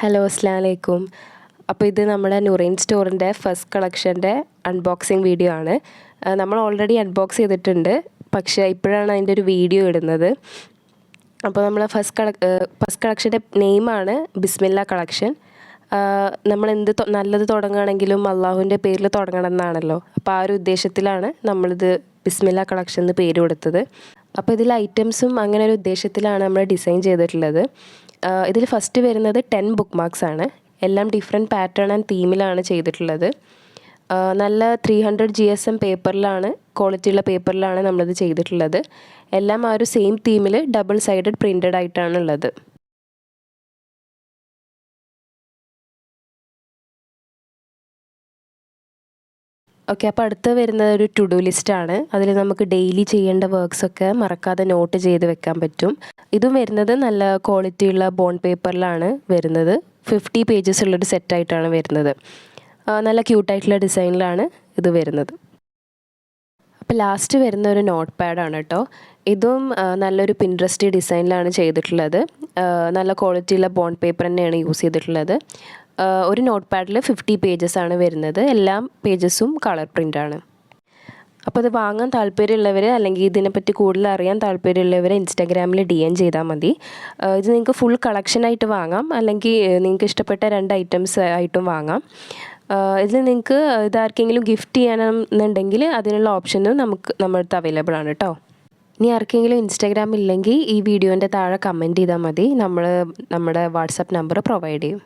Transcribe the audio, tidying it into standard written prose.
Hello അസ്സലാമു അലൈക്കും. അപ്പോൾ ഇത് നമ്മുടെ നുറൈൻ സ്റ്റോറിൻ്റെ ഫസ്റ്റ് കളക്ഷൻ്റെ അൺബോക്സിങ് വീഡിയോ ആണ്. നമ്മൾ ഓൾറെഡി അൺബോക്സ് ചെയ്തിട്ടുണ്ട്, പക്ഷേ ഇപ്പോഴാണ് അതിൻ്റെ ഒരു വീഡിയോ ഇടുന്നത്. അപ്പോൾ നമ്മൾ ഫസ്റ്റ് കളക്ഷൻ്റെ നെയിമാണ് ബിസ്മില്ല കളക്ഷൻ. നമ്മൾ നല്ലത് തുടങ്ങുകയാണെങ്കിലും അള്ളാഹുവിൻ്റെ പേരിൽ തുടങ്ങണം എന്നാണല്ലോ. അപ്പോൾ ആ ഒരു ഉദ്ദേശത്തിലാണ് നമ്മളിത് ബിസ്മില്ല കളക്ഷൻ എന്ന് പേര് കൊടുത്തത്. അപ്പോൾ ഇതിൽ ഐറ്റംസും അങ്ങനെ ഒരു ഉദ്ദേശത്തിലാണ് നമ്മൾ ഡിസൈൻ ചെയ്തിട്ടുള്ളത്. ഇതിൽ ഫസ്റ്റ് വരുന്നത് 10 ബുക്ക് മാർക്സ് ആണ്. എല്ലാം ഡിഫറെൻറ്റ് പാറ്റേൺ ആൻഡ് തീമിലാണ് ചെയ്തിട്ടുള്ളത്. നല്ല 300 GSM പേപ്പറിലാണ്, ക്വാളിറ്റിയുള്ള പേപ്പറിലാണ് നമ്മളിത് ചെയ്തിട്ടുള്ളത്. എല്ലാം ആ ഒരു സെയിം തീമിൽ ഡബിൾ സൈഡഡ് പ്രിൻറ്റഡ് ആയിട്ടാണ് ഉള്ളത്. ഓക്കെ, അപ്പോൾ അടുത്ത് വരുന്നത് ഒരു ടു ഡു ലിസ്റ്റാണ്. അതിൽ നമുക്ക് ഡെയിലി ചെയ്യേണ്ട വർക്ക്സൊക്കെ മറക്കാതെ നോട്ട് ചെയ്ത് വെക്കാൻ പറ്റും. ഇതും വരുന്നത് നല്ല ക്വാളിറ്റിയുള്ള ബോണ്ട് പേപ്പറിലാണ് വരുന്നത്. 50 പേജസ് ഉള്ളൊരു സെറ്റായിട്ടാണ് വരുന്നത്. നല്ല ക്യൂട്ടായിട്ടുള്ള ഡിസൈനിലാണ് ഇത് വരുന്നത്. അപ്പോൾ ലാസ്റ്റ് വരുന്ന ഒരു നോട്ട് പാഡാണ് കേട്ടോ. ഇതും നല്ലൊരു പിൻട്രസ്റ്റ് ഡിസൈനിലാണ് ചെയ്തിട്ടുള്ളത്. നല്ല ക്വാളിറ്റിയുള്ള ബോണ്ട് പേപ്പർ തന്നെയാണ് യൂസ് ചെയ്തിട്ടുള്ളത്. ഒരു നോട്ട് പാഡിൽ 50 പേജസ് ആണ് വരുന്നത്. എല്ലാ പേജസും കളർ പ്രിൻ്റാണ്. അപ്പോൾ ഇത് വാങ്ങാൻ താല്പര്യമുള്ളവർ അല്ലെങ്കിൽ ഇതിനെപ്പറ്റി കൂടുതൽ അറിയാൻ താല്പര്യമുള്ളവർ ഇൻസ്റ്റാഗ്രാമിൽ DM ചെയ്താൽ മതി. ഇത് നിങ്ങൾക്ക് ഫുൾ കളക്ഷനായിട്ട് വാങ്ങാം, അല്ലെങ്കിൽ നിങ്ങൾക്ക് ഇഷ്ടപ്പെട്ട 2 ഐറ്റംസ് ആയിട്ടും വാങ്ങാം. ഇതിൽ നിങ്ങൾക്ക് ഇതാർക്കെങ്കിലും ഗിഫ്റ്റ് ചെയ്യാനെന്നുണ്ടെങ്കിൽ അതിനുള്ള ഓപ്ഷനും നമ്മുടെ അടുത്ത് അവൈലബിൾ ആണ് കേട്ടോ. ഇനി ആർക്കെങ്കിലും ഇൻസ്റ്റാഗ്രാം ഇല്ലെങ്കിൽ ഈ വീഡിയോൻ്റെ താഴെ കമൻറ്റ് ചെയ്താൽ മതി. നമ്മൾ നമ്മുടെ വാട്സപ്പ് നമ്പർ പ്രൊവൈഡ് ചെയ്യും.